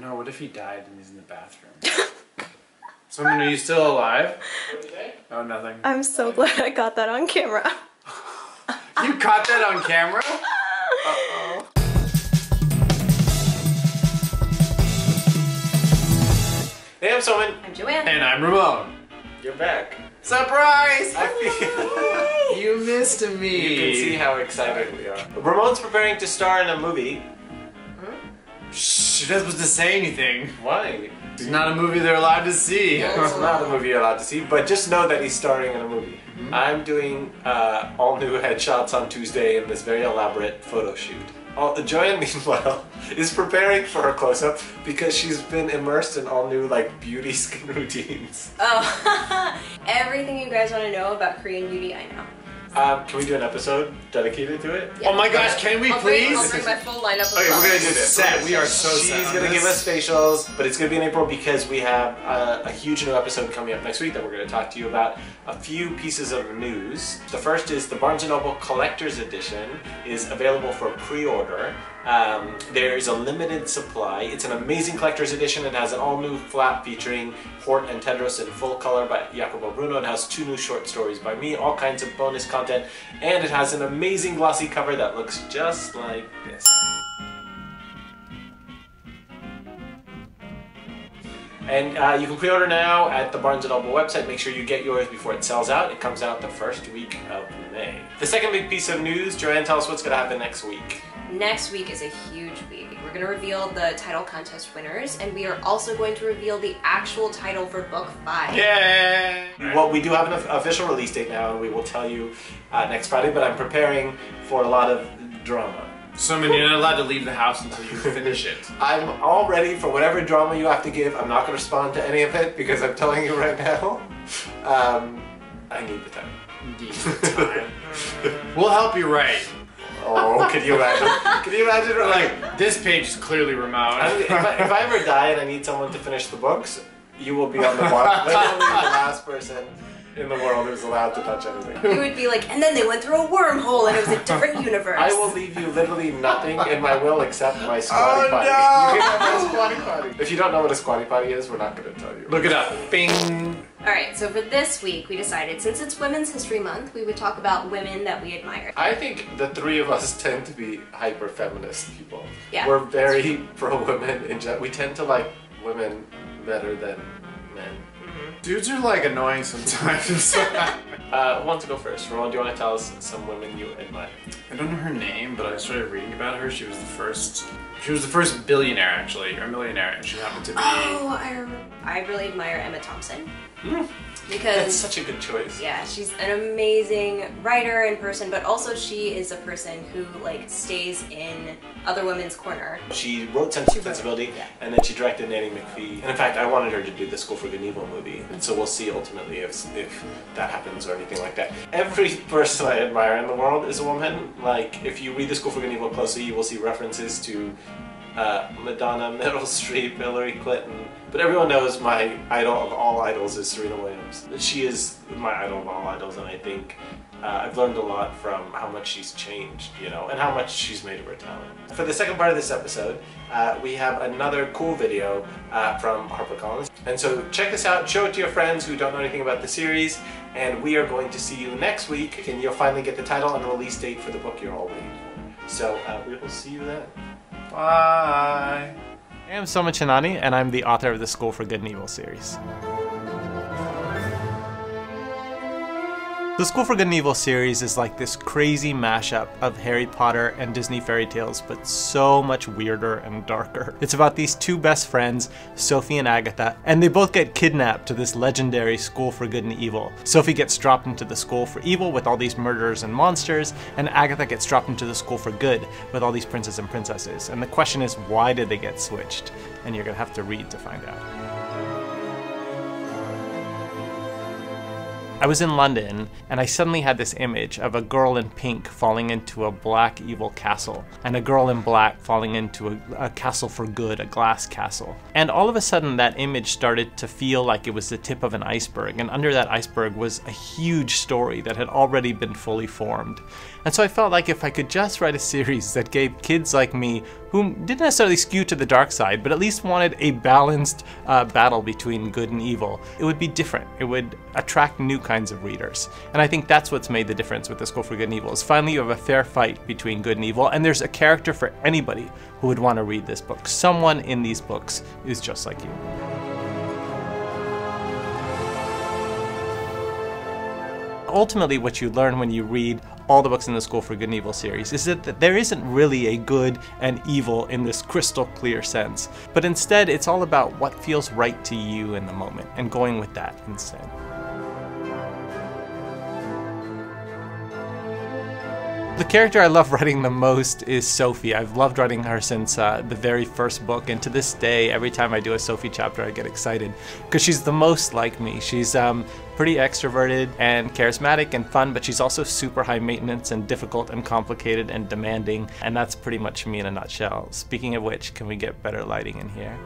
no, what if he died and he's in the bathroom? Someone, are you still alive? Oh, nothing. I'm so glad I got that on camera. You caught that on camera? Uh-oh. Hey, I'm Soman. I'm Joanne. And I'm Ramon. You're back. Surprise! You missed me. You can see how excited we are. Ramon's preparing to star in a movie. Shh, you're not supposed to say anything. Why? It's not a movie they're allowed to see. It's not a movie you're allowed to see, but just know that he's starring in a movie. I'm doing all new headshots on Tuesday in this very elaborate photo shoot. Joanne, meanwhile, is preparing for her close-up because she's been immersed in all new beauty skin routines. Oh, everything you guys want to know about Korean beauty, I know. Can we do an episode dedicated to it? Yeah. Oh my gosh, can we please? I'll bring my full lineup of Okay, we're gonna do this. Set. We are so set. She's gonna give us facials, but it's gonna be in April because we have a huge new episode coming up next week that we're gonna talk to you about a few pieces of news. The first is the Barnes & Noble Collector's Edition is available for pre-order. There is a limited supply. It's an amazing collector's edition. It has an all-new flap featuring Hort and Tedros in full color by Jacopo Bruno. It has 2 new short stories by me, all kinds of bonus content, and it has an amazing glossy cover that looks just like this. And you can pre-order now at the Barnes & Noble website. Make sure you get yours before it sells out. It comes out the first week of May. The second big piece of news, Joanne, tell us what's going to happen next week. Next week is a huge week. We're going to reveal the title contest winners, and we are also going to reveal the actual title for book 5. Yay! Well, we do have an official release date now, and we will tell you next Friday, but I'm preparing for a lot of drama. So, I mean, you're not allowed to leave the house until you finish it. I'm all ready for whatever drama you have to give. I'm not going to respond to any of it because I'm telling you right now, I need the time. Indeed, time. We'll help you write. Oh, can you imagine? Can you imagine? Like, this page is clearly Ramon. If I ever die and I need someone to finish the books, you will be on the bottom. Literally the last person in the world who's allowed to touch anything. It would be like, and then they went through a wormhole and it was a different universe. I will leave you literally nothing in my will except my squatty potty. No! You can have my squatty potty. If you don't know what a squatty potty is, we're not going to tell you. Look it up. Bing! Alright, so for this week, we decided, since it's Women's History Month, we would talk about women that we admire. I think the three of us tend to be hyper-feminist people. Yeah. We're very pro-women in general. We tend to like women better than men. Dudes are like annoying sometimes. Who wants to go first? Ramon, do you want to tell us some women you admire? I don't know her name, but I started reading about her. She was the first billionaire, actually, or millionaire, and she happened to be... Oh, I remember. I really admire Emma Thompson. Because That's such a good choice. yeah, she's an amazing writer in person, but also she is a person who like stays in other women's corner. She wrote Sense and Sensibility, and then she directed Nanny McPhee. And in fact, I wanted her to do the School for Good and Evil movie, and so we'll see ultimately if that happens or anything like that. Every person I admire in the world is a woman. Like, if you read the School for Good and Evil closely, you will see references to Madonna, Meryl Streep, Hillary Clinton, but everyone knows my idol of all idols is Serena Williams. She is my idol of all idols, and I think I've learned a lot from how much she's changed, you know, and how much she's made of her talent. For the second part of this episode, we have another cool video from HarperCollins. And so check this out, show it to your friends who don't know anything about the series, and we are going to see you next week, and you'll finally get the title and the release date for the book you're all waiting for. So we will see you then. Bye! I am Soma Chinani, and I'm the author of the School for Good and Evil series. The School for Good and Evil series is like this crazy mashup of Harry Potter and Disney fairy tales, but so much weirder and darker. It's about these two best friends, Sophie and Agatha, and they both get kidnapped to this legendary School for Good and Evil. Sophie gets dropped into the School for Evil with all these murderers and monsters, and Agatha gets dropped into the School for Good with all these princes and princesses. And the question is, why did they get switched? And you're gonna have to read to find out. I was in London and I suddenly had this image of a girl in pink falling into a black evil castle and a girl in black falling into a castle for good, a glass castle. And all of a sudden that image started to feel like it was the tip of an iceberg, and under that iceberg was a huge story that had already been fully formed. And so I felt like if I could just write a series that gave kids like me, who didn't necessarily skew to the dark side, but at least wanted a balanced battle between good and evil, it would be different. It would attract new kinds of readers. And I think that's what's made the difference with The School for Good and Evil, is finally you have a fair fight between good and evil, and there's a character for anybody who would want to read this book. Someone in these books is just like you. Ultimately, what you learn when you read all the books in the School for Good and Evil series is that there isn't really a good and evil in this crystal clear sense, but instead it's all about what feels right to you in the moment and going with that instead. The character I love writing the most is Sophie. I've loved writing her since the very first book, and to this day, every time I do a Sophie chapter, I get excited because she's the most like me. She's pretty extroverted and charismatic and fun, but she's also super high maintenance and difficult and complicated and demanding, and that's pretty much me in a nutshell. Speaking of which, can we get better lighting in here?